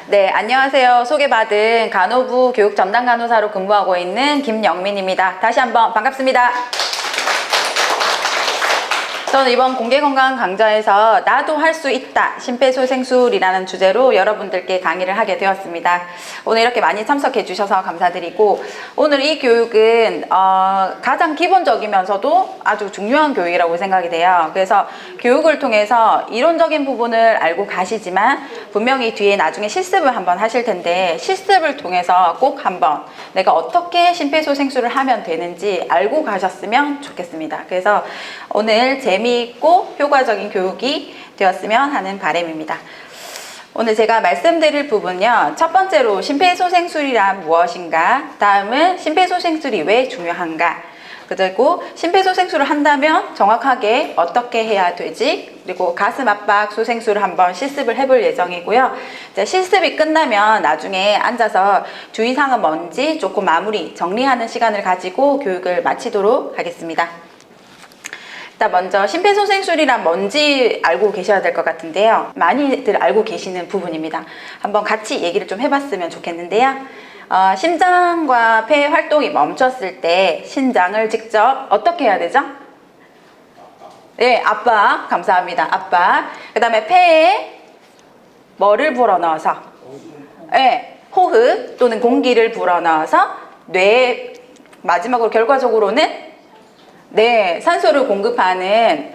네, 안녕하세요. 소개받은 간호부 교육 전담 간호사로 근무하고 있는 김영민입니다. 다시 한번 반갑습니다. 저는 이번 공개건강 강좌에서 나도 할 수 있다 심폐소생술이라는 주제로 여러분들께 강의를 하게 되었습니다. 오늘 이렇게 많이 참석해 주셔서 감사드리고, 오늘 이 교육은 가장 기본적이면서도 아주 중요한 교육이라고 생각이 돼요. 그래서 교육을 통해서 이론적인 부분을 알고 가시지만 분명히 뒤에 나중에 실습을 한번 하실 텐데, 실습을 통해서 꼭 한번 내가 어떻게 심폐소생술을 하면 되는지 알고 가셨으면 좋겠습니다. 그래서 오늘 재미있고 효과적인 교육이 되었으면 하는 바람입니다. 오늘 제가 말씀드릴 부분은요, 첫 번째로 심폐소생술이란 무엇인가, 다음은 심폐소생술이 왜 중요한가, 그리고 심폐소생술을 한다면 정확하게 어떻게 해야 되지, 그리고 가슴 압박 소생술을 한번 실습을 해볼 예정이고요. 이제 실습이 끝나면 나중에 앉아서 주의사항은 뭔지 조금 마무리 정리하는 시간을 가지고 교육을 마치도록 하겠습니다. 일단 먼저 심폐소생술이란 뭔지 알고 계셔야 될 것 같은데요, 많이들 알고 계시는 부분입니다. 한번 같이 얘기를 좀 해봤으면 좋겠는데요. 심장과 폐 활동이 멈췄을 때 심장을 직접 어떻게 해야 되죠? 네, 압박. 감사합니다. 압박. 그 다음에 폐에 뭐를 불어넣어서? 네, 호흡 또는 공기를 불어넣어서 뇌에 마지막으로 결과적으로는 산소를 공급하는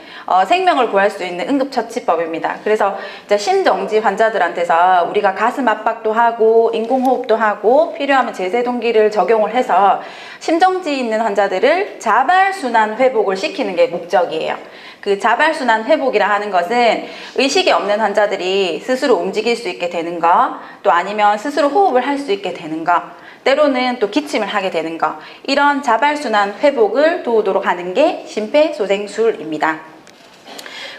생명을 구할 수 있는 응급처치법입니다. 그래서 이제 심정지 환자들한테서 우리가 가슴 압박도 하고 인공호흡도 하고 필요하면 제세동기를 적용을 해서 심정지 있는 환자들을 자발순환 회복을 시키는 게 목적이에요. 그 자발순환 회복이라 하는 것은 의식이 없는 환자들이 스스로 움직일 수 있게 되는 거, 또 아니면 스스로 호흡을 할 수 있게 되는 거, 때로는 또 기침을 하게 되는 거, 이런 자발순환 회복을 도우도록 하는 게 심폐소생술입니다.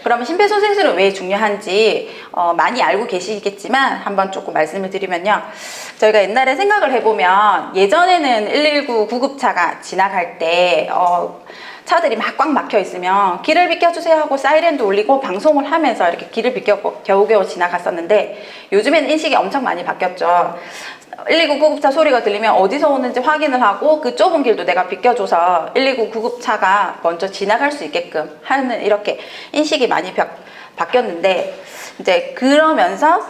그러면 심폐소생술은 왜 중요한지 많이 알고 계시겠지만 한번 조금 말씀을 드리면요, 저희가 옛날에 생각을 해보면 예전에는 119 구급차가 지나갈 때 차들이 막 꽉 막혀 있으면 길을 비켜주세요 하고 사이렌도 울리고 방송을 하면서 이렇게 길을 비켜 겨우겨우 지나갔었는데, 요즘에는 인식이 엄청 많이 바뀌었죠. 119 구급차 소리가 들리면 어디서 오는지 확인을 하고 그 좁은 길도 내가 비켜줘서 119 구급차가 먼저 지나갈 수 있게끔 하는, 이렇게 인식이 많이 바뀌었는데, 이제 그러면서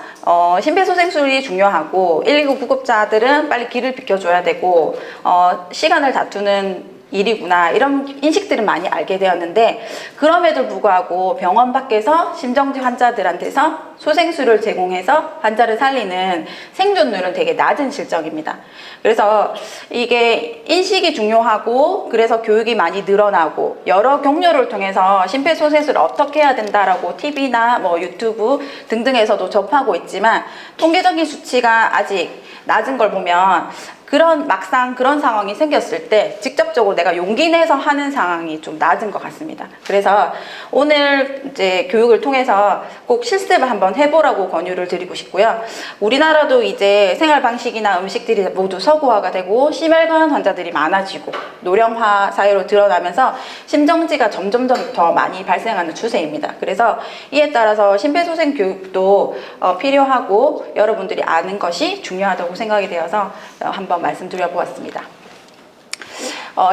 심폐소생술이 중요하고 119 구급차들은 빨리 길을 비켜줘야 되고 시간을 다투는 일이구나, 이런 인식들은 많이 알게 되었는데, 그럼에도 불구하고 병원 밖에서 심정지 환자들한테서 소생술을 제공해서 환자를 살리는 생존율은 되게 낮은 실정입니다. 그래서 이게 인식이 중요하고, 그래서 교육이 많이 늘어나고 여러 경로를 통해서 심폐소생술을 어떻게 해야 된다라고 TV나 뭐 유튜브 등등에서도 접하고 있지만, 통계적인 수치가 아직 낮은 걸 보면 막상 그런 상황이 생겼을 때 직접적으로 내가 용기 내서 하는 상황이 좀 낮은 것 같습니다. 그래서 오늘 이제 교육을 통해서 꼭 실습을 한번 해보라고 권유를 드리고 싶고요. 우리나라도 이제 생활 방식이나 음식들이 모두 서구화가 되고 심혈관 환자들이 많아지고 노령화 사회로 드러나면서 심정지가 점점 더 많이 발생하는 추세입니다. 그래서 이에 따라서 심폐소생 교육도 필요하고 여러분들이 아는 것이 중요하다고 생각이 되어서 한번 말씀드려 보았습니다.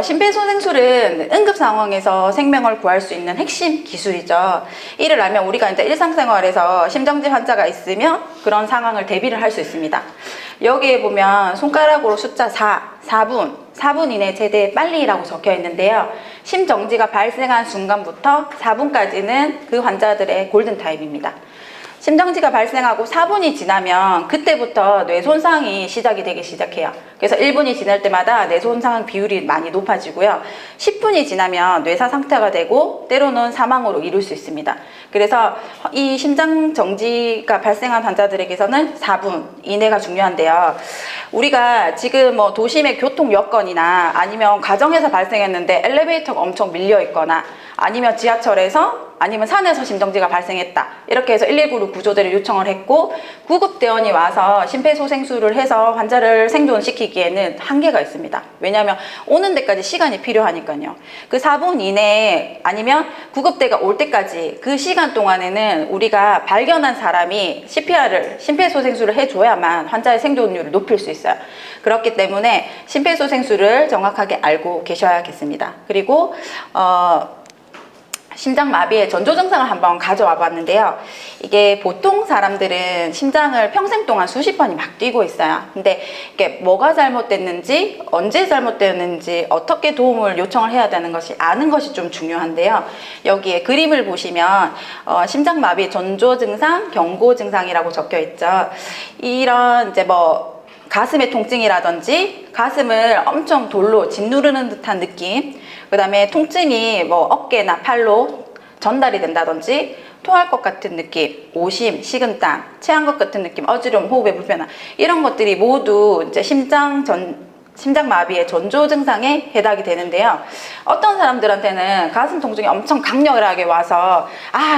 심폐소생술은 응급 상황에서 생명을 구할 수 있는 핵심 기술이죠. 이를 알면 우리가 이제 일상생활에서 심정지 환자가 있으면 그런 상황을 대비를 할 수 있습니다. 여기에 보면 손가락으로 숫자 4분 이내 제대 빨리라고 적혀 있는데요, 심정지가 발생한 순간부터 4분까지는 그 환자들의 골든타임입니다. 심정지가 발생하고 4분이 지나면 그때부터 뇌 손상이 시작이 되기 시작해요. 그래서 1분이 지날 때마다 뇌 손상 비율이 많이 높아지고요. 10분이 지나면 뇌사 상태가 되고 때로는 사망으로 이룰 수 있습니다. 그래서 이 심장 정지가 발생한 환자들에게서는 4분 이내가 중요한데요. 우리가 지금 뭐 도심의 교통 여건이나 아니면 가정에서 발생했는데 엘리베이터가 엄청 밀려 있거나 아니면 지하철에서 아니면 산에서 심정지가 발생했다. 이렇게 해서 119로 구조대를 요청을 했고 구급대원이 와서 심폐소생술을 해서 환자를 생존시키기에는 한계가 있습니다. 왜냐하면 오는 데까지 시간이 필요하니까요. 그 4분 이내에 아니면 구급대가 올 때까지 그 시간 동안에는 우리가 발견한 사람이 CPR을 심폐소생술을 해줘야만 환자의 생존율을 높일 수 있어요. 그렇기 때문에 심폐소생술을 정확하게 알고 계셔야겠습니다. 그리고 심장마비의 전조 증상을 한번 가져와 봤는데요. 이게 보통 사람들은 심장을 평생 동안 수십 번이 막 뛰고 있어요. 근데 이게 뭐가 잘못됐는지, 언제 잘못됐는지, 어떻게 도움을 요청을 해야 되는 것이 아는 것이 좀 중요한데요. 여기에 그림을 보시면 심장마비 전조 증상, 경고 증상이라고 적혀 있죠. 이런 이제 뭐 가슴의 통증이라든지 가슴을 엄청 돌로 짓누르는 듯한 느낌, 그 다음에 통증이 뭐 어깨나 팔로 전달이 된다든지 토할 것 같은 느낌, 오심, 식은땀, 체한 것 같은 느낌, 어지러움, 호흡의 불편함, 이런 것들이 모두 이제 심장마비의 전조 증상에 해당이 되는데요. 어떤 사람들한테는 가슴 통증이 엄청 강렬하게 와서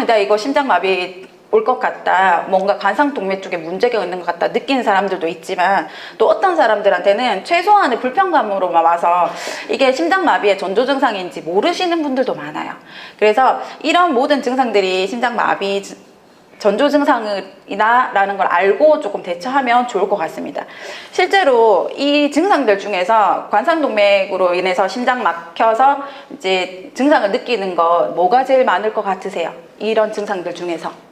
나 이거 심장마비 올 것 같다, 뭔가 관상동맥 쪽에 문제가 있는 것 같다 느끼는 사람들도 있지만, 또 어떤 사람들한테는 최소한의 불편감으로만 와서 이게 심장마비의 전조 증상인지 모르시는 분들도 많아요. 그래서 이런 모든 증상들이 심장마비 전조 증상이다라는 걸 알고 조금 대처하면 좋을 것 같습니다. 실제로 이 증상들 중에서 관상동맥으로 인해서 심장 막혀서 이제 증상을 느끼는 거 뭐가 제일 많을 것 같으세요? 이런 증상들 중에서.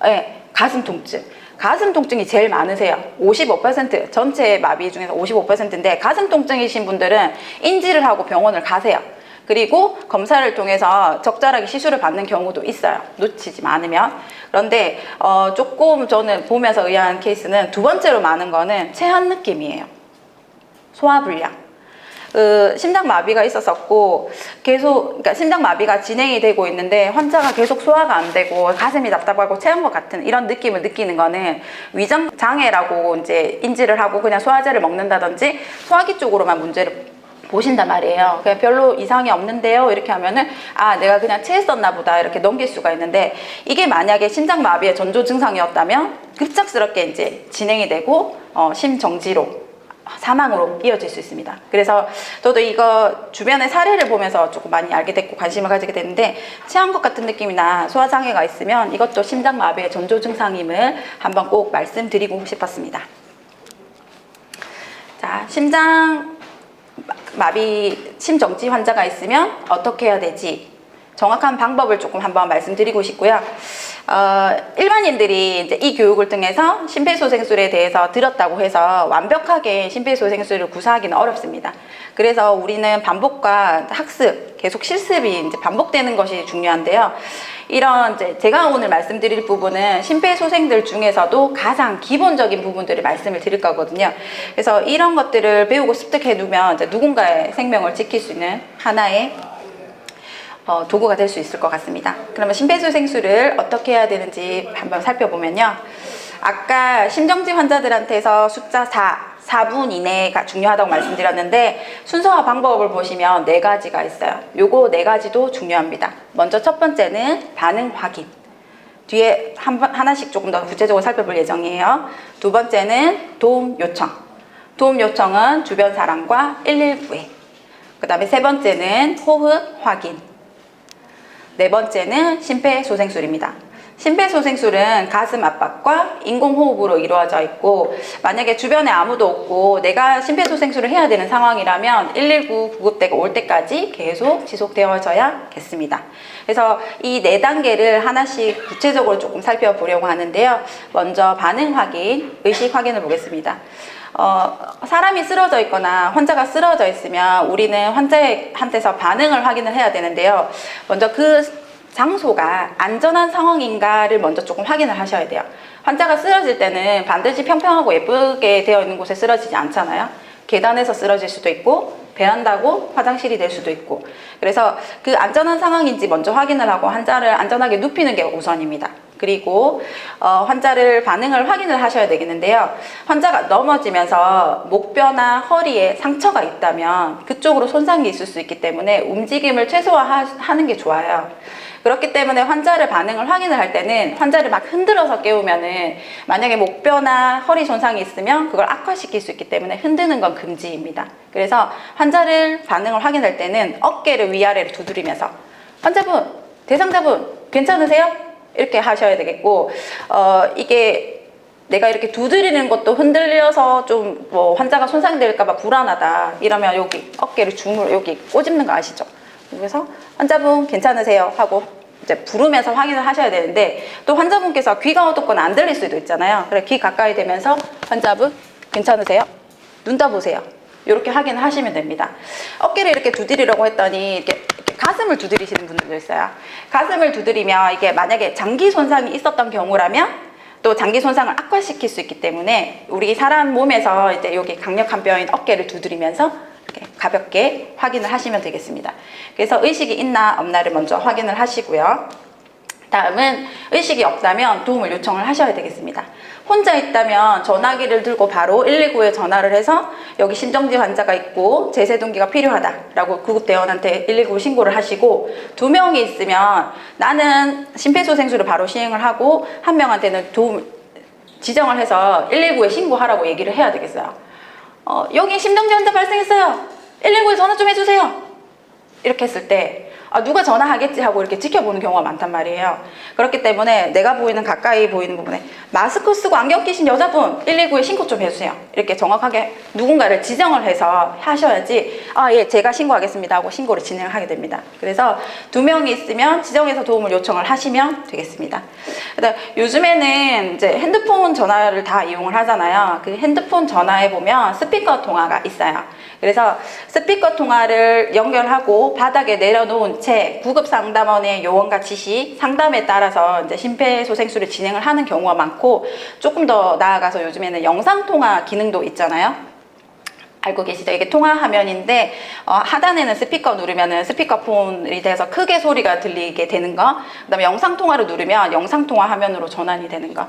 네, 가슴 통증. 가슴 통증이 제일 많으세요. 55%, 전체 마비 중에서 55%인데 가슴 통증이신 분들은 인지를 하고 병원을 가세요. 그리고 검사를 통해서 적절하게 시술을 받는 경우도 있어요. 놓치지 않으면. 그런데 조금 저는 보면서 의아한 케이스는 두 번째로 많은 거는 체한 느낌이에요. 소화불량. 심장마비가 있었었고 그러니까 심장마비가 진행이 되고 있는데 환자가 계속 소화가 안 되고 가슴이 답답하고 체한 것 같은 이런 느낌을 느끼는 거는 위장장애라고 이제 인지를 하고 그냥 소화제를 먹는다든지 소화기 쪽으로만 문제를 보신단 말이에요. 그냥 별로 이상이 없는데요 이렇게 하면은 내가 그냥 체했었나 보다 이렇게 넘길 수가 있는데, 이게 만약에 심장마비의 전조 증상이었다면 급작스럽게 이제 진행이 되고 심정지로 사망으로 이어질 수 있습니다. 그래서 저도 이거 주변의 사례를 보면서 조금 많이 알게 됐고 관심을 가지게 됐는데, 체한 것 같은 느낌이나 소화장애가 있으면 이것도 심장마비의 전조 증상임을 한번 꼭 말씀드리고 싶었습니다. 자, 심정지 환자가 있으면 어떻게 해야 되지? 정확한 방법을 조금 한번 말씀드리고 싶고요. 일반인들이 이제 이 교육을 통해서 심폐소생술에 대해서 들었다고 해서 완벽하게 심폐소생술을 구사하기는 어렵습니다. 그래서 우리는 반복과 학습, 계속 실습이 이제 반복되는 것이 중요한데요. 이런 이제 제가 오늘 말씀드릴 부분은 심폐소생들 중에서도 가장 기본적인 부분들을 말씀을 드릴 거거든요. 그래서 이런 것들을 배우고 습득해 두면 이제 누군가의 생명을 지킬 수 있는 하나의 도구가 될 수 있을 것 같습니다. 그러면 심폐소생술을 어떻게 해야 되는지 한번 살펴보면요. 아까 심정지 환자들한테서 숫자 4분 이내가 중요하다고 말씀드렸는데, 순서와 방법을 보시면 4가지가 있어요. 요거 4가지도 중요합니다. 먼저 첫 번째는 반응 확인. 뒤에 하나씩 조금 더 구체적으로 살펴볼 예정이에요. 두 번째는 도움 요청. 도움 요청은 주변 사람과 119에. 그 다음에 세 번째는 호흡 확인. 네 번째는 심폐소생술입니다. 심폐소생술은 가슴 압박과 인공호흡으로 이루어져 있고, 만약에 주변에 아무도 없고 내가 심폐소생술을 해야 되는 상황이라면 119 구급대가 올 때까지 계속 지속되어져야겠습니다. 그래서 이 4단계를 하나씩 구체적으로 조금 살펴보려고 하는데요. 먼저 반응 확인, 의식 확인을 보겠습니다. 사람이 쓰러져 있거나 환자가 쓰러져 있으면 우리는 환자한테서 반응을 확인을 해야 되는데요. 먼저 그 장소가 안전한 상황인가를 먼저 조금 확인을 하셔야 돼요. 환자가 쓰러질 때는 반드시 평평하고 예쁘게 되어 있는 곳에 쓰러지지 않잖아요. 계단에서 쓰러질 수도 있고 베란다고 화장실이 될 수도 있고, 그래서 그 안전한 상황인지 먼저 확인을 하고 환자를 안전하게 눕히는 게 우선입니다. 그리고 환자를 반응을 확인을 하셔야 되겠는데요. 환자가 넘어지면서 목뼈나 허리에 상처가 있다면 그쪽으로 손상이 있을 수 있기 때문에 움직임을 최소화하는 게 좋아요. 그렇기 때문에 환자를 반응을 확인을 할 때는 환자를 막 흔들어서 깨우면은 만약에 목뼈나 허리 손상이 있으면 그걸 악화시킬 수 있기 때문에 흔드는 건 금지입니다. 그래서 환자를 반응을 확인할 때는 어깨를 위아래로 두드리면서 환자분, 대상자분 괜찮으세요? 이렇게 하셔야 되겠고, 이게 내가 이렇게 두드리는 것도 흔들려서 좀 뭐 환자가 손상될까봐 불안하다 이러면 여기 어깨를 줌으로 여기 꼬집는 거 아시죠? 그래서 환자분 괜찮으세요? 하고 이제 부르면서 확인을 하셔야 되는데, 또 환자분께서 귀가 어둡거나 안 들릴 수도 있잖아요. 그래 귀 가까이 대면서 환자분 괜찮으세요? 눈 떠보세요. 이렇게 확인을 하시면 됩니다. 어깨를 이렇게 두드리려고 했더니 이렇게 가슴을 두드리시는 분들도 있어요. 가슴을 두드리면 이게 만약에 장기 손상이 있었던 경우라면 또 장기 손상을 악화시킬 수 있기 때문에 우리 사람 몸에서 이제 여기 강력한 뼈인 어깨를 두드리면서 이렇게 가볍게 확인을 하시면 되겠습니다. 그래서 의식이 있나 없나를 먼저 확인을 하시고요. 다음은 의식이 없다면 도움을 요청을 하셔야 되겠습니다. 혼자 있다면 전화기를 들고 바로 119에 전화를 해서 여기 심정지 환자가 있고 제세동기가 필요하다라고 구급대원한테 119 신고를 하시고, 2명이 있으면 나는 심폐소생술을 바로 시행을 하고 한 명한테는 도움을 지정을 해서 119에 신고하라고 얘기를 해야 되겠어요. 여기 심정지 환자 발생했어요. 119에 전화 좀 해주세요. 이렇게 했을 때 누가 전화하겠지 하고 이렇게 지켜보는 경우가 많단 말이에요. 그렇기 때문에 내가 보이는 가까이 보이는 부분에 마스크 쓰고 안경 끼신 여자분 119에 신고 좀 해주세요. 이렇게 정확하게 누군가를 지정을 해서 하셔야지 예 제가 신고하겠습니다 하고 신고를 진행을 하게 됩니다. 그래서 2명이 있으면 지정해서 도움을 요청을 하시면 되겠습니다. 요즘에는 이제 핸드폰 전화를 다 이용을 하잖아요. 그 핸드폰 전화에 보면 스피커 통화가 있어요. 그래서 스피커 통화를 연결하고 바닥에 내려놓은 채 구급상담원의 요원과 지시, 상담에 따라서 이제 심폐소생술을 진행을 하는 경우가 많고, 조금 더 나아가서 요즘에는 영상통화 기능도 있잖아요. 알고 계시죠? 이게 통화 화면인데 하단에는 스피커 누르면은 스피커폰이 돼서 크게 소리가 들리게 되는 거, 그 다음에 영상통화를 누르면 영상통화 화면으로 전환이 되는 거.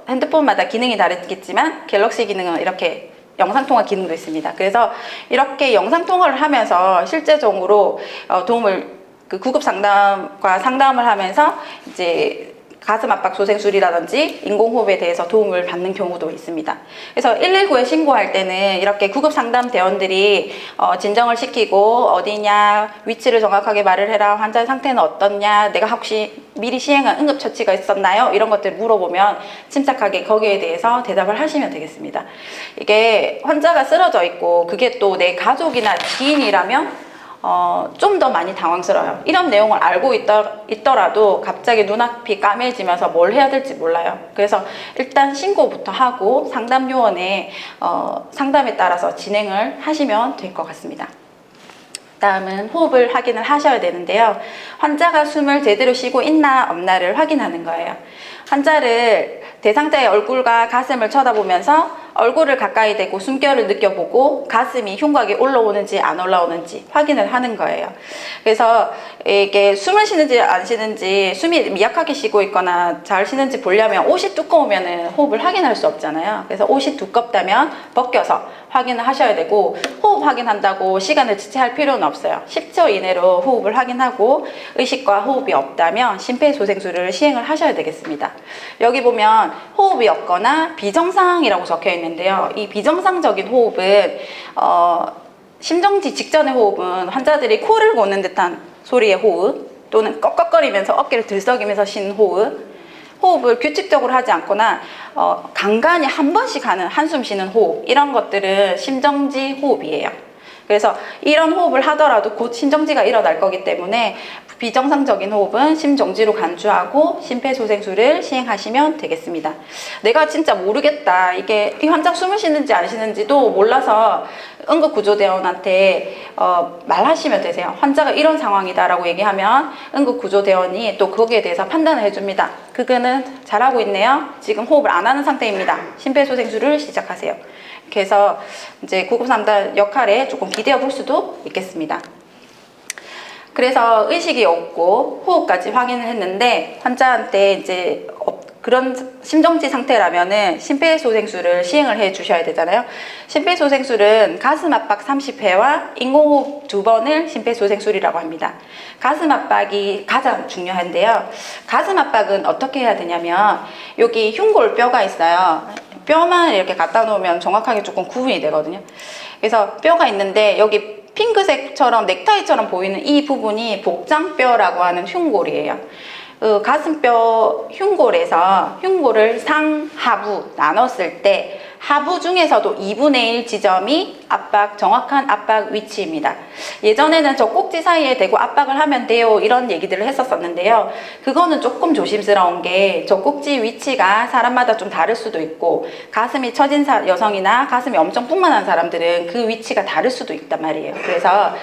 핸드폰마다 기능이 다르겠지만 갤럭시 기능은 이렇게 영상통화 기능도 있습니다. 그래서 이렇게 영상통화를 하면서 실제적으로 도움을 구급상담과 상담을 하면서 이제 가슴 압박 소생술이라든지 인공호흡에 대해서 도움을 받는 경우도 있습니다. 그래서 119에 신고할 때는 이렇게 구급상담 대원들이 진정을 시키고 어디냐, 위치를 정확하게 말을 해라, 환자의 상태는 어떻냐, 내가 혹시 미리 시행한 응급처치가 있었나요? 이런 것들 물어보면 침착하게 거기에 대해서 대답을 하시면 되겠습니다. 이게 환자가 쓰러져 있고 그게 또 내 가족이나 지인이라면 좀 더 많이 당황스러워요. 이런 내용을 알고 있더라도 갑자기 눈앞이 까매지면서 뭘 해야 될지 몰라요. 그래서 일단 신고부터 하고 상담 요원의 상담에 따라서 진행을 하시면 될 것 같습니다. 다음은 호흡을 확인을 하셔야 되는데요. 환자가 숨을 제대로 쉬고 있나 없나를 확인하는 거예요. 환자를 대상자의 얼굴과 가슴을 쳐다보면서 얼굴을 가까이 대고 숨결을 느껴보고 가슴이 흉곽이 올라오는지 안 올라오는지 확인을 하는 거예요. 그래서 이게 숨을 쉬는지 안 쉬는지, 숨이 미약하게 쉬고 있거나 잘 쉬는지 보려면 옷이 두꺼우면 호흡을 확인할 수 없잖아요. 그래서 옷이 두껍다면 벗겨서 확인을 하셔야 되고, 호흡 확인한다고 시간을 지체할 필요는 없어요. 10초 이내로 호흡을 확인하고 의식과 호흡이 없다면 심폐소생술을 시행을 하셔야 되겠습니다. 여기 보면 호흡이 없거나 비정상이라고 적혀 있는데요. 이 비정상적인 호흡은 심정지 직전의 호흡은 환자들이 코를 고는 듯한 소리의 호흡, 또는 꺽꺽거리면서 어깨를 들썩이면서 쉬는 호흡을 규칙적으로 하지 않거나 간간히 한 번씩 하는 한숨 쉬는 호흡, 이런 것들은 심정지 호흡이에요. 그래서 이런 호흡을 하더라도 곧 심정지가 일어날 거기 때문에 비정상적인 호흡은 심정지로 간주하고 심폐소생술을 시행하시면 되겠습니다. 내가 진짜 모르겠다, 이게 이 환자 숨을 쉬는지 안 쉬는지도 몰라서 응급구조대원한테 말하시면 되세요. 환자가 이런 상황이다 라고 얘기하면 응급구조대원이 또 거기에 대해서 판단을 해줍니다. 그거는 잘하고 있네요, 지금 호흡을 안 하는 상태입니다, 심폐소생술을 시작하세요. 이렇게 해서 이제 구급상담 역할에 조금 기대어 볼 수도 있겠습니다. 그래서 의식이 없고 호흡까지 확인을 했는데 환자한테 이제 그런 심정지 상태라면은 심폐소생술을 시행을 해 주셔야 되잖아요. 심폐소생술은 가슴 압박 30회와 인공호흡 2번을 심폐소생술이라고 합니다. 가슴 압박이 가장 중요한데요. 가슴 압박은 어떻게 해야 되냐면 여기 흉골뼈가 있어요. 뼈만 이렇게 갖다 놓으면 정확하게 조금 구분이 되거든요. 그래서 뼈가 있는데 여기 핑크색처럼 넥타이처럼 보이는 이 부분이 복장뼈라고 하는 흉골이에요. 가슴뼈 흉골에서 흉골을 상하부 나눴을 때 하부 중에서도 2분의 1 지점이 정확한 압박 위치입니다. 예전에는 저 꼭지 사이에 대고 압박을 하면 돼요 이런 얘기들을 했었는데요. 그거는 조금 조심스러운 게 저 꼭지 위치가 사람마다 좀 다를 수도 있고 가슴이 처진 여성이나 가슴이 엄청 풍만한 사람들은 그 위치가 다를 수도 있단 말이에요. 그래서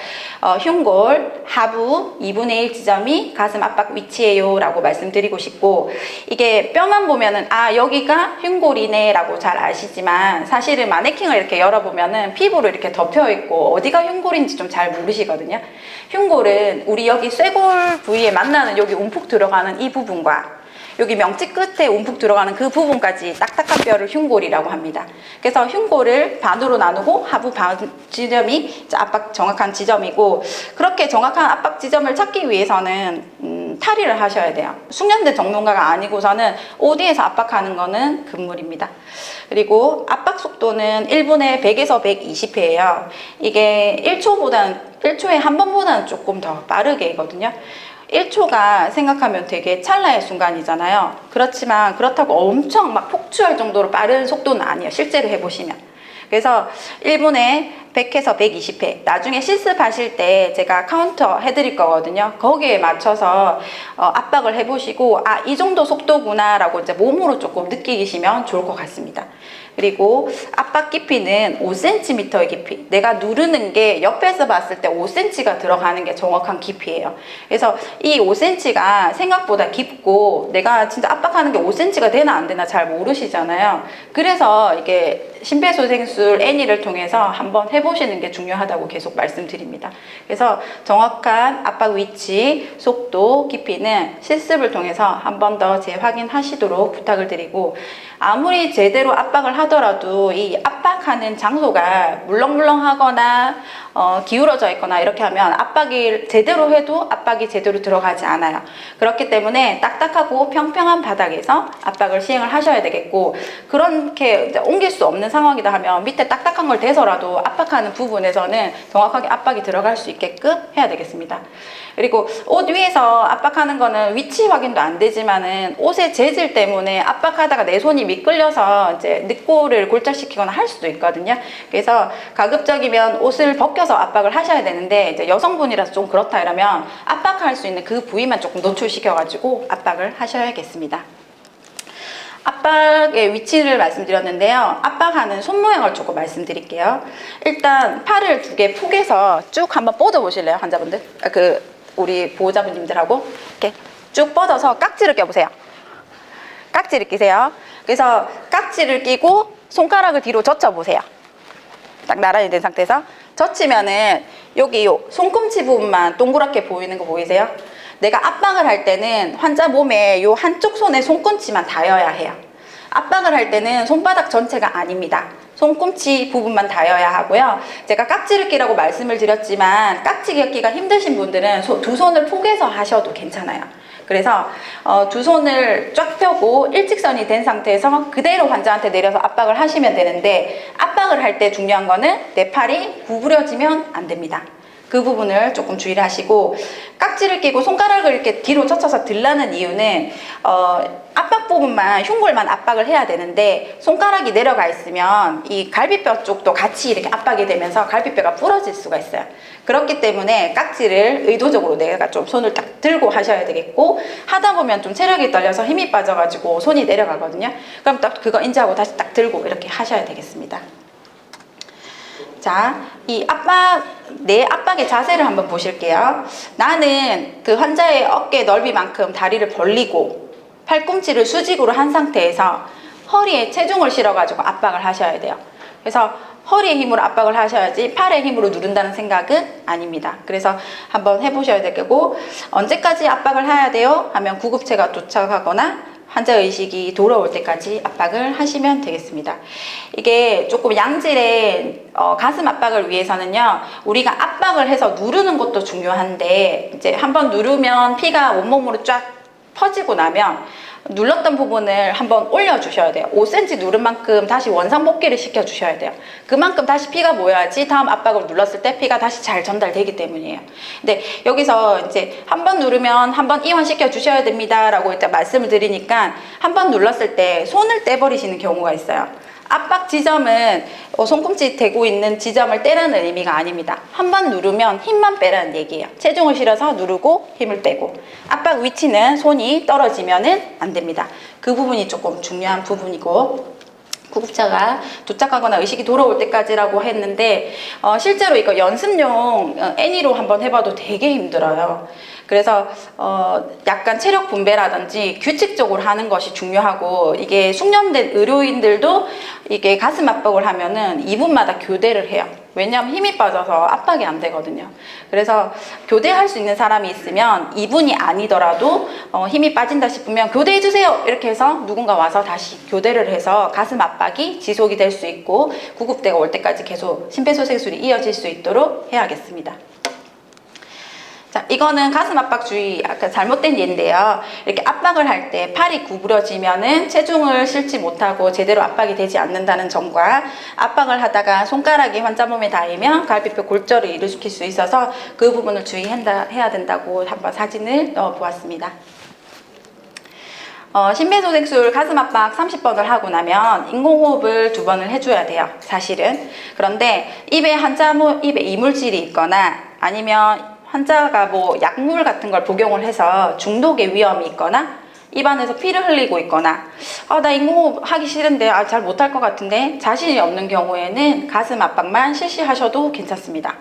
흉골 하부 2분의 1 지점이 가슴 압박 위치예요 라고 말씀드리고 싶고, 이게 뼈만 보면은 여기가 흉골이네 라고 잘 아시지만 사실은 마네킹을 이렇게 열어보면은 피부로 이렇게 덮여 있고 어디가 흉골인지 좀 잘 모르시거든요. 흉골은 우리 여기 쇄골 부위에 만나는 여기 움푹 들어가는 이 부분과 여기 명치 끝에 움푹 들어가는 그 부분까지 딱딱한 뼈를 흉골이라고 합니다. 그래서 흉골을 반으로 나누고 하부 반 지점이 압박 정확한 지점이고, 그렇게 정확한 압박 지점을 찾기 위해서는 탈의를 하셔야 돼요. 숙련된 전문가가 아니고서는 OD에서 압박하는 거는 금물입니다. 그리고 압박 속도는 1분에 100에서 120회예요. 이게 1초에 한 번보다는 조금 더 빠르게거든요. 1초가 생각하면 되게 찰나의 순간이잖아요. 그렇지만 그렇다고 엄청 막 폭주할 정도로 빠른 속도는 아니에요. 실제로 해보시면. 그래서 1분에 100에서 120회 나중에 실습하실 때 제가 카운터 해드릴 거거든요. 거기에 맞춰서 압박을 해보시고 이 정도 속도구나 라고 이제 몸으로 조금 느끼시면 좋을 것 같습니다. 그리고 압박 깊이는 5cm의 깊이, 내가 누르는 게 옆에서 봤을 때 5cm가 들어가는 게 정확한 깊이예요. 그래서 이 5cm가 생각보다 깊고 내가 진짜 압박하는 게 5cm가 되나 안 되나 잘 모르시잖아요. 그래서 이게 심폐소생술 애니를 통해서 한번 해보시는 게 중요하다고 계속 말씀드립니다. 그래서 정확한 압박 위치, 속도, 깊이는 실습을 통해서 한 번 더 재확인하시도록 부탁을 드리고, 아무리 제대로 압박을 하더라도 이 압박하는 장소가 물렁물렁하거나 기울어져 있거나 이렇게 하면 압박이 제대로 해도 압박이 제대로 들어가지 않아요. 그렇기 때문에 딱딱하고 평평한 바닥에서 압박을 시행을 하셔야 되겠고, 그렇게 옮길 수 없는 상황이다 하면 밑에 딱딱한 걸 대서라도 압박하는 부분에서는 정확하게 압박이 들어갈 수 있게끔 해야 되겠습니다. 그리고 옷 위에서 압박하는 거는 위치 확인도 안 되지만은 옷의 재질 때문에 압박하다가 내 손이 미끌려서 이제 늑골을 골절시키거나 할 수도 있거든요. 그래서 가급적이면 옷을 벗겨서 압박을 하셔야 되는데 이제 여성분이라서 좀 그렇다 이러면 압박할 수 있는 그 부위만 조금 노출시켜 가지고 압박을 하셔야겠습니다. 압박의 위치를 말씀드렸는데요. 압박하는 손 모양을 조금 말씀드릴게요. 일단 팔을 두 개 푹에서 쭉 한번 뻗어 보실래요? 환자분들? 우리 보호자분님들하고 이렇게 쭉 뻗어서 깍지를 껴보세요. 깍지를 끼세요. 그래서 깍지를 끼고 손가락을 뒤로 젖혀보세요. 딱 나란히 된 상태에서 젖히면은 여기 요 손꿈치 부분만 동그랗게 보이는 거 보이세요? 내가 압박을 할 때는 환자 몸에 요 한쪽 손에 손꿈치만 닿아야 해요. 압박을 할 때는 손바닥 전체가 아닙니다. 손꿈치 부분만 닿아야 하고요. 제가 깍지를 끼라고 말씀을 드렸지만 깍지 끼기가 힘드신 분들은 두 손을 포개서 하셔도 괜찮아요. 그래서 두 손을 쫙 펴고 일직선이 된 상태에서 그대로 환자한테 내려서 압박을 하시면 되는데, 압박을 할 때 중요한 거는 내 팔이 구부려지면 안 됩니다. 그 부분을 조금 주의를 하시고, 깍지를 끼고 손가락을 이렇게 뒤로 젖혀서 들라는 이유는 압박 부분만 흉골만 압박을 해야 되는데 손가락이 내려가 있으면 이 갈비뼈 쪽도 같이 이렇게 압박이 되면서 갈비뼈가 부러질 수가 있어요. 그렇기 때문에 깍지를 의도적으로 내가 좀 손을 딱 들고 하셔야 되겠고, 하다 보면 좀 체력이 떨려서 힘이 빠져가지고 손이 내려가거든요. 그럼 딱 그거 인지하고 다시 딱 들고 이렇게 하셔야 되겠습니다. 자, 이 내 압박의 자세를 한번 보실게요. 나는 그 환자의 어깨 넓이만큼 다리를 벌리고 팔꿈치를 수직으로 한 상태에서 허리에 체중을 실어가지고 압박을 하셔야 돼요. 그래서 허리의 힘으로 압박을 하셔야지 팔의 힘으로 누른다는 생각은 아닙니다. 그래서 한번 해보셔야 되고, 언제까지 압박을 해야 돼요? 하면 구급체가 도착하거나 환자 의식이 돌아올 때까지 압박을 하시면 되겠습니다. 이게 조금 양질의 가슴 압박을 위해서는요, 우리가 압박을 해서 누르는 것도 중요한데, 이제 한번 누르면 피가 온몸으로 쫙 퍼지고 나면 눌렀던 부분을 한번 올려주셔야 돼요. 5cm 누른 만큼 다시 원상복귀를 시켜주셔야 돼요. 그만큼 다시 피가 모여야지 다음 압박을 눌렀을 때 피가 다시 잘 전달되기 때문이에요. 근데 여기서 이제 한번 누르면 한번 이완시켜 주셔야 됩니다 라고 일단 말씀을 드리니까, 한번 눌렀을 때 손을 떼버리시는 경우가 있어요. 압박 지점은 손꿈치 대고 있는 지점을 떼라는 의미가 아닙니다. 한 번 누르면 힘만 빼라는 얘기예요. 체중을 실어서 누르고 힘을 빼고, 압박 위치는 손이 떨어지면은 안 됩니다. 그 부분이 조금 중요한 부분이고, 구급차가 도착하거나 의식이 돌아올 때까지라고 했는데, 실제로 이거 연습용 애니로 한번 해봐도 되게 힘들어요. 그래서 약간 체력 분배라든지 규칙적으로 하는 것이 중요하고, 이게 숙련된 의료인들도 이게 가슴 압박을 하면은 2분마다 교대를 해요. 왜냐하면 힘이 빠져서 압박이 안 되거든요. 그래서 교대할 수 있는 사람이 있으면 2분이 아니더라도 힘이 빠진다 싶으면 교대해 주세요 이렇게 해서 누군가 와서 다시 교대를 해서 가슴 압박이 지속이 될 수 있고, 구급대가 올 때까지 계속 심폐소생술이 이어질 수 있도록 해야겠습니다. 자, 이거는 가슴 압박 주의, 아까 잘못된 예인데요. 이렇게 압박을 할 때 팔이 구부러지면은 체중을 실지 못하고 제대로 압박이 되지 않는다는 점과, 압박을 하다가 손가락이 환자 몸에 닿으면 갈비뼈 골절을 일으킬 수 있어서 그 부분을 주의해야 된다고 한번 사진을 넣어 보았습니다. 심폐소생술 가슴 압박 30번을 하고 나면 인공호흡을 2번을 해줘야 돼요, 사실은. 그런데 입에 입에 이물질이 있거나 아니면 환자가 뭐 약물 같은 걸 복용을 해서 중독의 위험이 있거나 입안에서 피를 흘리고 있거나, 나 인공호흡 하기 싫은데 잘 못할 것 같은데 자신이 없는 경우에는 가슴 압박만 실시하셔도 괜찮습니다.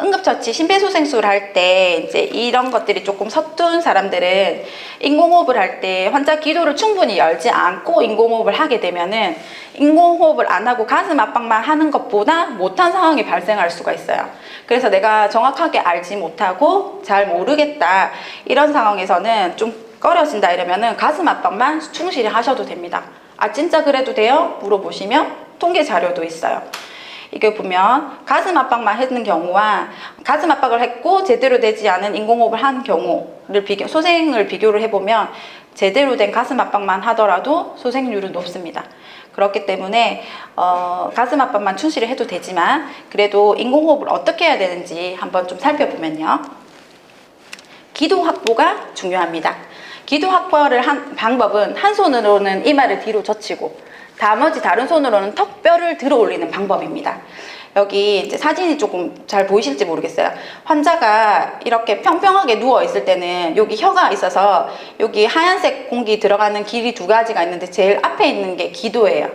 응급처치 심폐소생술 할 때 이제 이런 것들이 조금 서툰 사람들은 인공호흡을 할 때 환자 기도를 충분히 열지 않고 인공호흡을 하게 되면은 인공호흡을 안 하고 가슴 압박만 하는 것보다 못한 상황이 발생할 수가 있어요. 그래서 내가 정확하게 알지 못하고 잘 모르겠다, 이런 상황에서는 좀 꺼려진다 이러면은 가슴 압박만 충실히 하셔도 됩니다. 진짜 그래도 돼요? 물어보시면 통계 자료도 있어요. 이게 보면 가슴 압박만 했는 경우와 가슴 압박을 했고 제대로 되지 않은 인공호흡을 한 경우를 소생을 비교를 해보면 제대로 된 가슴 압박만 하더라도 소생률은 높습니다. 그렇기 때문에 가슴 압박만 충실히 해도 되지만, 그래도 인공호흡을 어떻게 해야 되는지 한번 좀 살펴보면요, 기도 확보가 중요합니다. 기도 확보를 한 방법은 한 손으로는 이마를 뒤로 젖히고 나머지 다른 손으로는 턱뼈를 들어 올리는 방법입니다. 여기 이제 사진이 조금 잘 보이실지 모르겠어요. 환자가 이렇게 평평하게 누워 있을 때는 여기 혀가 있어서 여기 하얀색 공기 들어가는 길이 2가지가 있는데 제일 앞에 있는 게 기도예요.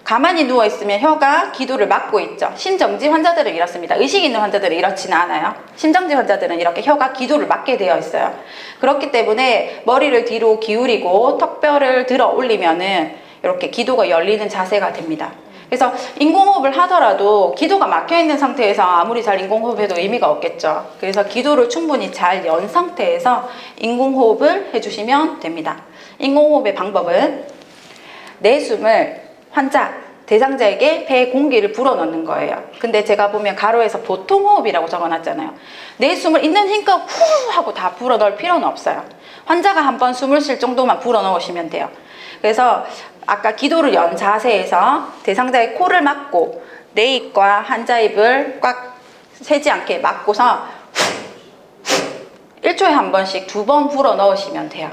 가만히 누워 있으면 혀가 기도를 막고 있죠. 심정지 환자들은 이렇습니다. 의식 있는 환자들은 이렇지는 않아요. 심정지 환자들은 이렇게 혀가 기도를 막게 되어 있어요. 그렇기 때문에 머리를 뒤로 기울이고 턱뼈를 들어 올리면은 이렇게 기도가 열리는 자세가 됩니다. 그래서 인공호흡을 하더라도 기도가 막혀있는 상태에서 아무리 잘 인공호흡해도 의미가 없겠죠. 그래서 기도를 충분히 잘 연 상태에서 인공호흡을 해주시면 됩니다. 인공호흡의 방법은 내 숨을 대상자에게 배에 공기를 불어넣는 거예요. 근데 제가 보면 가로에서 보통 호흡이라고 적어놨잖아요. 내 숨을 있는 힘껏 후 하고 다 불어넣을 필요는 없어요. 환자가 한번 숨을 쉴 정도만 불어넣으시면 돼요. 그래서 아까 기도를 연 자세에서 대상자의 코를 막고 내 입과 환자 입을 꽉 새지 않게 막고서 1초에 한 번씩 2번 불어 넣으시면 돼요.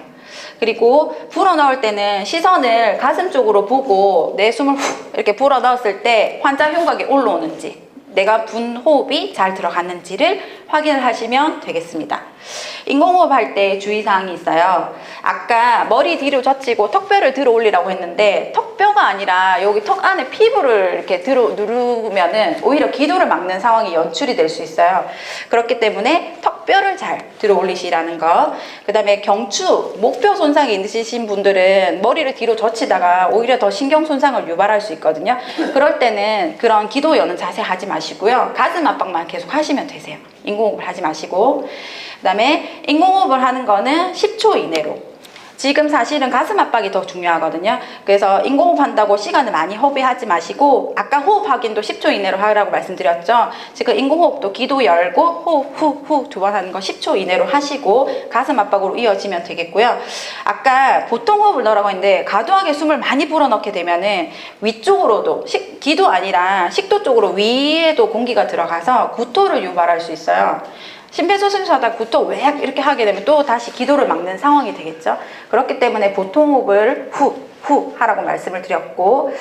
그리고 불어 넣을 때는 시선을 가슴 쪽으로 보고 내 숨을 훅 이렇게 불어 넣었을 때 환자 흉곽이 올라오는지, 내가 분 호흡이 잘 들어갔는지를 확인을 하시면 되겠습니다. 인공호흡 할 때 주의사항이 있어요. 아까 머리 뒤로 젖히고 턱뼈를 들어 올리라고 했는데 턱뼈가 아니라 여기 턱 안에 피부를 이렇게 누르면은 오히려 기도를 막는 상황이 연출이 될 수 있어요. 그렇기 때문에 턱뼈를 잘 들어 올리시라는 거. 그 다음에 경추, 목뼈 손상이 있으신 분들은 머리를 뒤로 젖히다가 오히려 더 신경 손상을 유발할 수 있거든요. 그럴 때는 그런 기도 여는 자세 하지 마시고요. 가슴 압박만 계속 하시면 되세요. 인공호흡을 하지 마시고. 그 다음에 인공호흡을 하는 거는 10초 이내로. 지금 사실은 가슴 압박이 더 중요하거든요. 그래서 인공호흡 한다고 시간을 많이 허비하지 마시고, 아까 호흡 확인도 10초 이내로 하라고 말씀드렸죠. 지금 인공호흡도 기도 열고 호흡 후 두 번 하는 거 10초 이내로 하시고 가슴 압박으로 이어지면 되겠고요. 아까 보통 호흡을 넣으라고 했는데 과도하게 숨을 많이 불어넣게 되면은 위쪽으로도 기도 아니라 식도 쪽으로 위에도 공기가 들어가서 구토를 유발할 수 있어요. 심폐소생술하다 구토 왜 이렇게 하게 되면 또 다시 기도를 막는 상황이 되겠죠. 그렇기 때문에 보통 호흡을 후 하라고 말씀을 드렸고,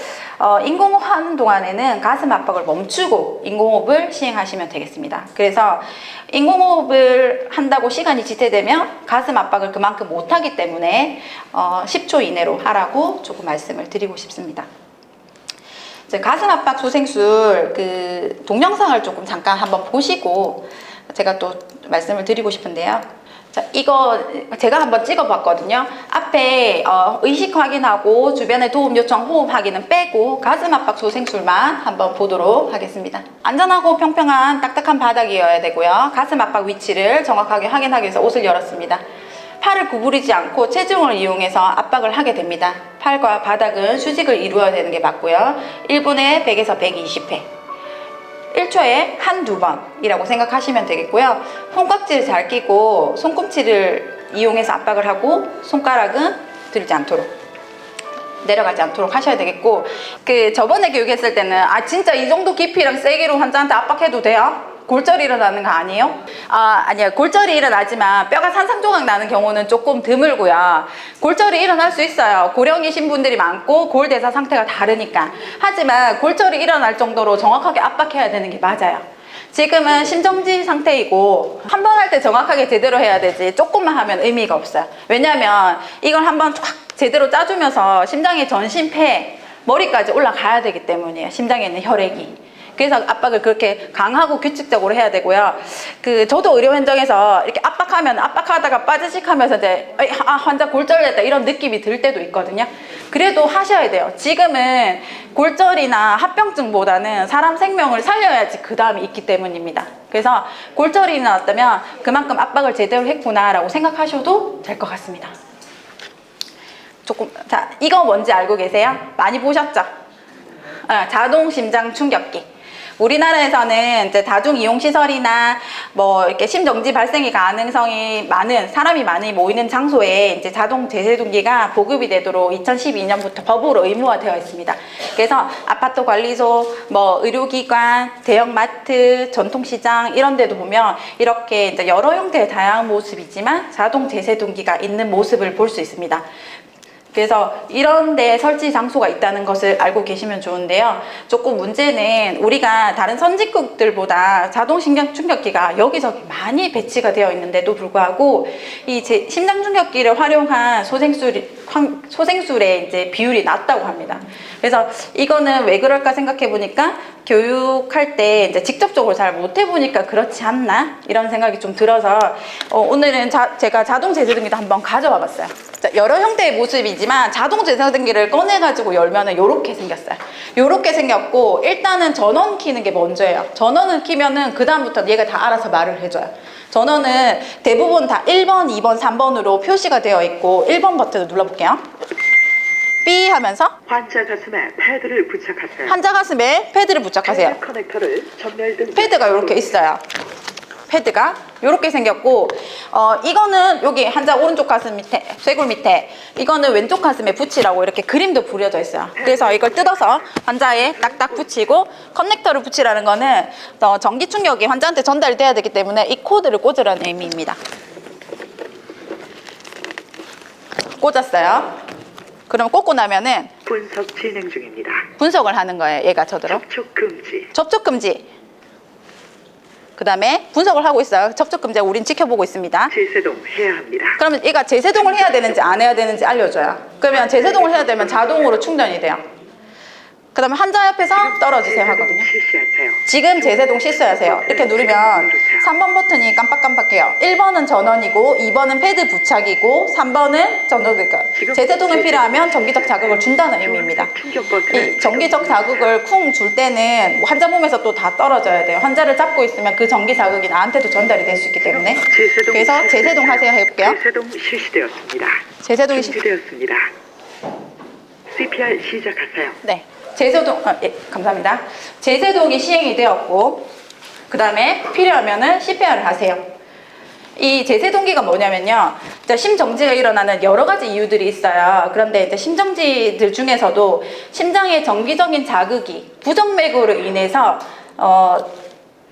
인공호흡 하는 동안에는 가슴 압박을 멈추고 인공호흡을 시행하시면 되겠습니다. 그래서 인공호흡을 한다고 시간이 지체되면 가슴 압박을 그만큼 못하기 때문에 10초 이내로 하라고 조금 말씀을 드리고 싶습니다. 가슴 압박 소생술 그 동영상을 조금 잠깐 한번 보시고 제가 또 말씀을 드리고 싶은데요. 자, 이거 제가 한번 찍어봤거든요. 앞에 의식 확인하고 주변의 도움 요청 호흡 확인은 빼고 가슴 압박 소생술만 한번 보도록 하겠습니다. 안전하고 평평한 딱딱한 바닥이어야 되고요. 가슴 압박 위치를 정확하게 확인하기 위해서 옷을 열었습니다. 팔을 구부리지 않고 체중을 이용해서 압박을 하게 됩니다. 팔과 바닥은 수직을 이루어야 되는 게 맞고요. 1분에 100에서 120회. 1초에 한두 번이라고 생각하시면 되겠고요. 손깍지를 잘 끼고 손꿈치를 이용해서 압박을 하고 손가락은 들지 않도록, 내려가지 않도록 하셔야 되겠고, 저번에 교육했을 때는 진짜 이 정도 깊이랑 세기로 환자한테 압박해도 돼요? 골절이 일어나는 거 아니에요? 아니요. 골절이 일어나지만 뼈가 산산조각 나는 경우는 조금 드물고요. 골절이 일어날 수 있어요. 고령이신 분들이 많고 골대사 상태가 다르니까. 하지만 골절이 일어날 정도로 정확하게 압박해야 되는 게 맞아요. 지금은 심정지 상태이고 한 번 할 때 정확하게 제대로 해야 되지 조금만 하면 의미가 없어요. 왜냐면 이걸 한번 쫙 제대로 짜주면서 심장의 전신, 폐, 머리까지 올라가야 되기 때문이에요. 심장에 있는 혈액이. 그래서 압박을 그렇게 강하고 규칙적으로 해야 되고요. 저도 의료 현장에서 이렇게 압박하면 압박하다가 빠지식하면서 이제 환자 골절됐다 이런 느낌이 들 때도 있거든요. 그래도 하셔야 돼요. 지금은 골절이나 합병증보다는 사람 생명을 살려야지 그 다음이 있기 때문입니다. 그래서 골절이 나왔다면 그만큼 압박을 제대로 했구나라고 생각하셔도 될 것 같습니다. 자, 이거 뭔지 알고 계세요? 많이 보셨죠? 자동 심장 충격기. 우리나라에서는 이제 다중이용시설이나 이렇게 심정지 발생의 가능성이 많은, 사람이 많이 모이는 장소에 이제 자동 제세동기가 보급이 되도록 2012년부터 법으로 의무화되어 있습니다. 그래서 아파트 관리소, 의료기관, 대형마트, 전통시장 이런 데도 보면 이렇게 이제 여러 형태의 다양한 모습이지만 자동 제세동기가 있는 모습을 볼 수 있습니다. 그래서 이런 데 설치 장소가 있다는 것을 알고 계시면 좋은데요. 조금 문제는 우리가 다른 선진국들보다 자동심장 충격기가 여기저기 많이 배치가 되어 있는데도 불구하고 이 심장 충격기를 활용한 소생술의 이제 비율이 낮다고 합니다. 그래서 이거는 왜 그럴까 생각해 보니까 교육할 때 이제 직접적으로 잘 못 해보니까 그렇지 않나 이런 생각이 좀 들어서 오늘은 제가 자동 제세등기도 한번 가져와 봤어요. 여러 형태의 모습이지만 자동 제세등기를 꺼내가지고 열면은 이렇게 생겼어요. 이렇게 생겼고 일단은 전원 키는 게 먼저예요. 전원을 키면은 그 다음부터 얘가 다 알아서 말을 해줘요. 전원은 대부분 다 1번, 2번, 3번으로 표시가 되어 있고 1번 버튼을 눌러볼게요. 삐 하면서 환자 가슴에 패드를 부착하세요. 환자 가슴에 패드를 부착하세요. 패드 커넥터를 전멸 등 패드가 이렇게 있어요. 패드가 이렇게 생겼고 이거는 여기 환자 오른쪽 가슴 밑에, 쇄골 밑에, 이거는 왼쪽 가슴에 붙이라고 이렇게 그림도 그려져 있어요. 그래서 이걸 뜯어서 환자에 딱딱 붙이고, 커넥터를 붙이라는 거는 전기 충격이 환자한테 전달돼야 되기 때문에 이 코드를 꽂으라는 의미입니다. 꽂았어요. 그럼 꽂고 나면은 분석 진행 중입니다. 분석을 하는 거예요. 얘가 저대로. 접촉 금지. 접촉 금지. 그 다음에 분석을 하고 있어요. 접촉금지 우린 지켜보고 있습니다. 제세동 해야 합니다. 그러면 얘가 재세동을 해야 되는지 안 해야 되는지 알려줘요. 그러면 재세동을 해야 되면 자동으로 충전이 돼요. 그 다음에 환자 옆에서 떨어지세요 하거든요. 실시하세요. 지금 재세동 실수하세요. 이렇게 누르면 3번 버튼이 깜빡깜빡해요. 1번은 전원이고 2번은 패드 부착이고 3번은 전원이니까 재세동이 필요하면 전기적 자극을 준다는 의미입니다. 충격 버튼을 이 전기적 자극을 쿵 줄 때는 환자 몸에서 또 다 떨어져야 돼요. 환자를 잡고 있으면 그 전기 자극이 나한테도 전달이 될 수 있기 때문에. 제세동 그래서 실시. 재세동 하세요 해볼게요. 제세동 실시되었습니다. 재세동이 준비되었습니다. CPR 시작하세요. 네. 재세동, 예, 감사합니다. 재세동이 시행이 되었고, 그 다음에 필요하면은 CPR을 하세요. 이 재세동기가 뭐냐면요. 이제 심정지가 일어나는 여러 가지 이유들이 있어요. 그런데 이제 심정지들 중에서도 심장의 정기적인 자극이 부정맥으로 인해서,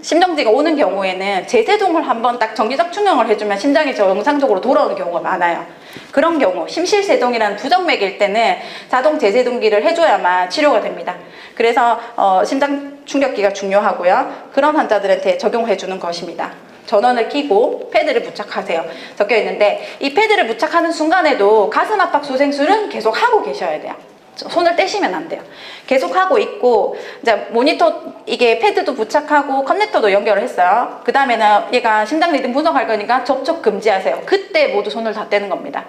심정지가 오는 경우에는 재세동을 한번 딱 정기적 충격을 해주면 심장이 정상적으로 돌아오는 경우가 많아요. 그런 경우 심실세동이라는 부정맥일 때는 자동 재세동기를 해줘야만 치료가 됩니다. 그래서 심장 충격기가 중요하고요. 그런 환자들한테 적용해 주는 것입니다. 전원을 켜고 패드를 부착하세요. 적혀 있는데 이 패드를 부착하는 순간에도 가슴 압박 소생술은 계속 하고 계셔야 돼요. 손을 떼시면 안 돼요. 계속 하고 있고 이제 모니터 이게 패드도 부착하고 커넥터도 연결을 했어요. 그 다음에는 얘가 심장 리듬 분석할 거니까 접촉 금지하세요. 그때 모두 손을 다 떼는 겁니다.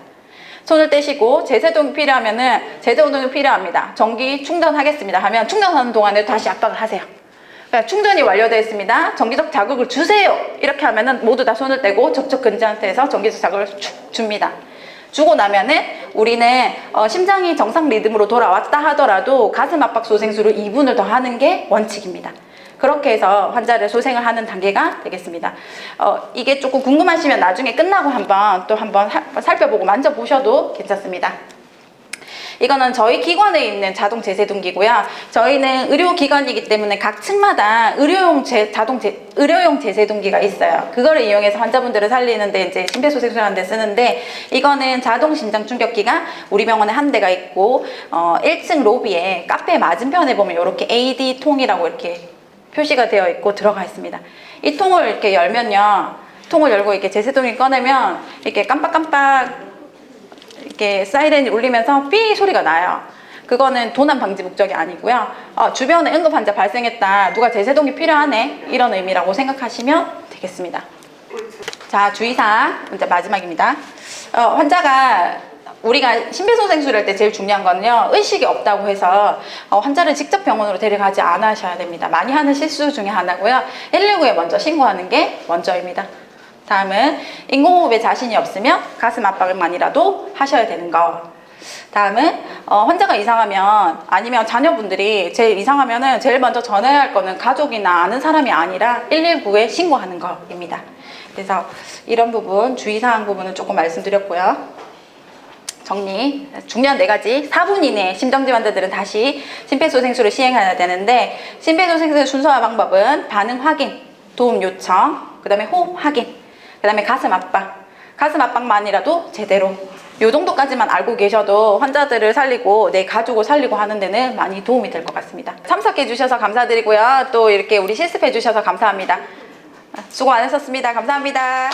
손을 떼시고 재세동이 필요하면은 재세동이 필요합니다. 전기 충전하겠습니다 하면 충전하는 동안에 다시 압박을 하세요. 그러니까 충전이 완료되었습니다. 전기적 자극을 주세요. 이렇게 하면은 모두 다 손을 떼고 접촉 금지 상태에서 전기적 자극을 줍니다. 주고 나면은 우리는 심장이 정상 리듬으로 돌아왔다 하더라도 가슴 압박 소생술을 2분을 더 하는 게 원칙입니다. 그렇게 해서 환자를 소생을 하는 단계가 되겠습니다. 이게 조금 궁금하시면 나중에 끝나고 한번 살펴보고 만져보셔도 괜찮습니다. 이거는 저희 기관에 있는 자동 재세동기고요. 저희는 의료기관이기 때문에 각 층마다 의료용 재세동기가 있어요. 그거를 이용해서 환자분들을 살리는데 이제 심폐소생술하는 데 쓰는데 이거는 자동 심장 충격기가 우리 병원에 한 대가 있고 1층 로비에 카페 맞은편에 보면 이렇게 AD 통이라고 이렇게 표시가 되어 있고 들어가 있습니다. 이 통을 이렇게 열면요. 통을 열고 이렇게 재세동기 꺼내면 이렇게 깜빡깜빡 이렇게 사이렌이 울리면서 삐 소리가 나요. 그거는 도난 방지 목적이 아니고요. 주변에 응급 환자 발생했다. 누가 재세동이 필요하네. 이런 의미라고 생각하시면 되겠습니다. 자, 주의사항 이제 마지막입니다. 환자가 우리가 심폐소생술 할 때 제일 중요한 거는요. 의식이 없다고 해서 환자를 직접 병원으로 데려가지 않으셔야 됩니다. 많이 하는 실수 중에 하나고요. 119에 먼저 신고하는 게 먼저입니다. 다음은 인공호흡에 자신이 없으면 가슴 압박만이라도 하셔야 되는 거. 다음은 환자가 이상하면 아니면 자녀분들이 제일 이상하면은 제일 먼저 전해야 할 거는 가족이나 아는 사람이 아니라 119에 신고하는 거입니다. 그래서 이런 부분 주의사항 부분은 조금 말씀드렸고요. 정리 중요한 4가지 4분 이내에 심정지 환자들은 다시 심폐소생술을 시행해야 되는데 심폐소생술 순서와 방법은 반응 확인, 도움 요청, 그 다음에 호흡 확인, 그 다음에 가슴 압박만이라도 제대로 요 정도까지만 알고 계셔도 환자들을 살리고 내 가족을 살리고 하는 데는 많이 도움이 될 것 같습니다. 참석해 주셔서 감사드리고요. 또 이렇게 우리 실습해 주셔서 감사합니다. 수고 많으셨습니다. 감사합니다.